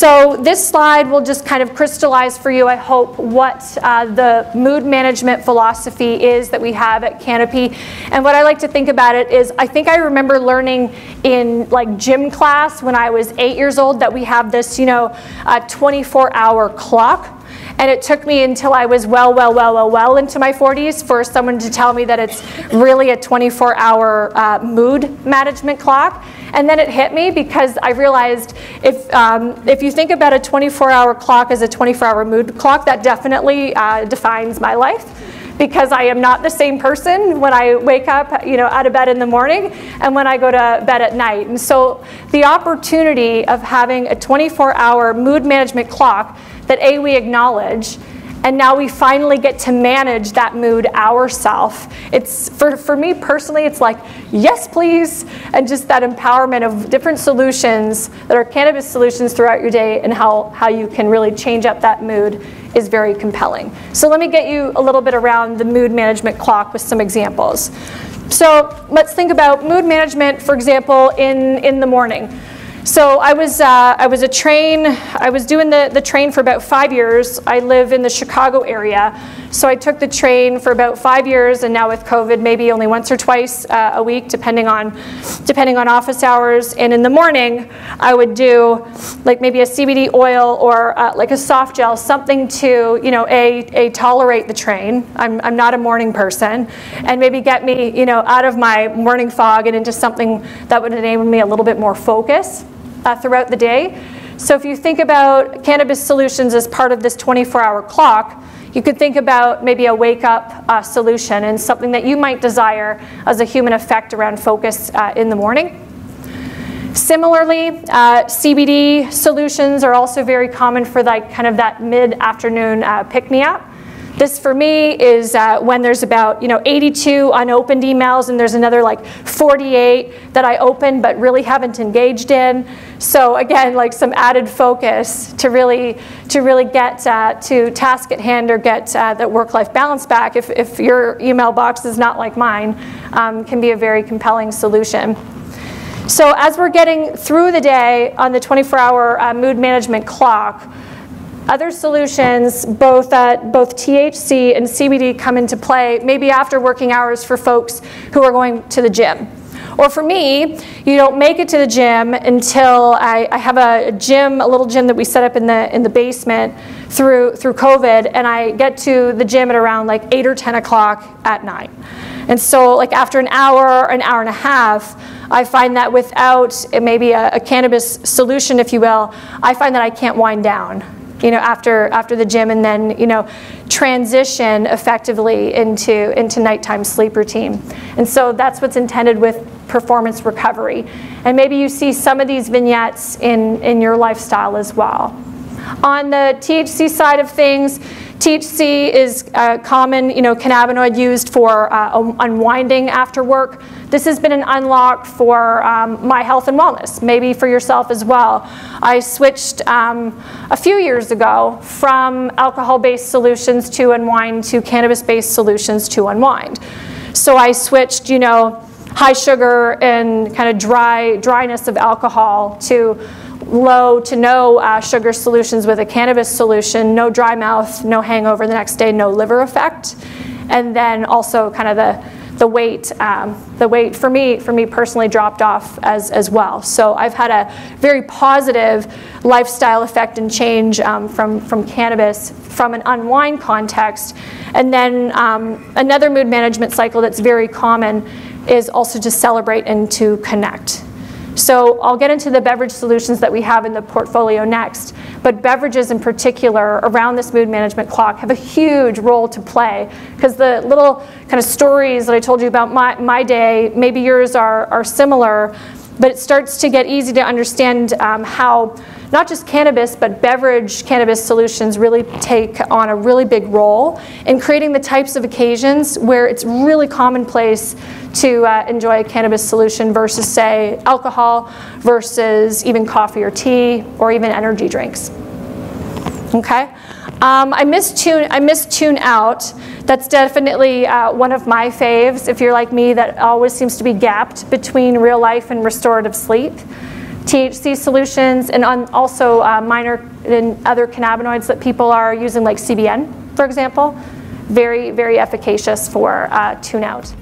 So this slide will just kind of crystallize for you, I hope, what the mood management philosophy is that we have at Canopy. And what I like to think about it is, I think I remember learning in like gym class when I was 8 years old that we have this, 24-hour clock. And it took me until I was well into my 40s for someone to tell me that it's really a 24-hour mood management clock. And then it hit me because I realized if you think about a 24-hour clock as a 24-hour mood clock, that definitely defines my life. Because I am not the same person when I wake up, out of bed in the morning and when I go to bed at night. And so the opportunity of having a 24-hour mood management clock that we acknowledge, and now we finally get to manage that mood ourselves. It's for me personally, it's like, yes, please, and just that empowerment of different solutions that are cannabis solutions throughout your day and how you can really change up that mood is very compelling. So let me get you a little bit around the mood management clock with some examples. So let's think about mood management, for example, in the morning. So I was doing the train for about 5 years. I live in the Chicago area, so I took the train for about 5 years, and now with COVID, maybe only once or twice a week, depending on office hours. And in the morning, I would do like maybe a CBD oil or like a soft gel, something to tolerate the train. I'm not a morning person, and maybe get me out of my morning fog and into something that would enable me a little bit more focus throughout the day. So if you think about cannabis solutions as part of this 24-hour clock, you could think about maybe a wake-up solution and something that you might desire as a human effect around focus in the morning. Similarly, CBD solutions are also very common for kind of that mid-afternoon pick-me-up. This for me is when there's about 82 unopened emails and there's another like 48 that I opened but really haven't engaged in. So again, like some added focus to really get to task at hand or get that work-life balance back. If your email box is not like mine, can be a very compelling solution. So as we're getting through the day on the 24-hour mood management clock, other solutions, both THC and CBD, come into play maybe after working hours for folks who are going to the gym. Or for me, you don't make it to the gym until I have a little gym that we set up in the basement through COVID, and I get to the gym at around like 8 or 10 o'clock at night. And so like after an hour and a half, I find that without maybe a cannabis solution, if you will, I find that I can't wind down after the gym, and then transition effectively into nighttime sleep routine. And so that's what's intended with performance recovery. And maybe you see some of these vignettes in your lifestyle as well. On the THC side of things, THC is a common cannabinoid used for unwinding after work. This has been an unlock for my health and wellness, maybe for yourself as well. I switched a few years ago from alcohol-based solutions to unwind to cannabis-based solutions to unwind. So I switched, high sugar and kind of dryness of alcohol to low to no sugar solutions with a cannabis solution, no dry mouth, no hangover the next day, no liver effect, and then also kind of the weight for me personally dropped off as well. So I've had a very positive lifestyle effect and change from cannabis from an unwind context. And then another mood management cycle that's very common is also to celebrate and to connect. So I'll get into the beverage solutions that we have in the portfolio next, but beverages in particular around this mood management clock have a huge role to play, because the little kind of stories that I told you about my day, maybe yours are similar, but it starts to get easy to understand how not just cannabis, but beverage cannabis solutions really take on a really big role in creating the types of occasions where it's really commonplace to enjoy a cannabis solution versus, say, alcohol, versus even coffee or tea, or even energy drinks. Okay, I miss Tune Out. That's definitely one of my faves. If you're like me, that always seems to be gapped between real life and restorative sleep. THC solutions, and also minor and other cannabinoids that people are using, like CBN, for example. Very, very efficacious for tune out.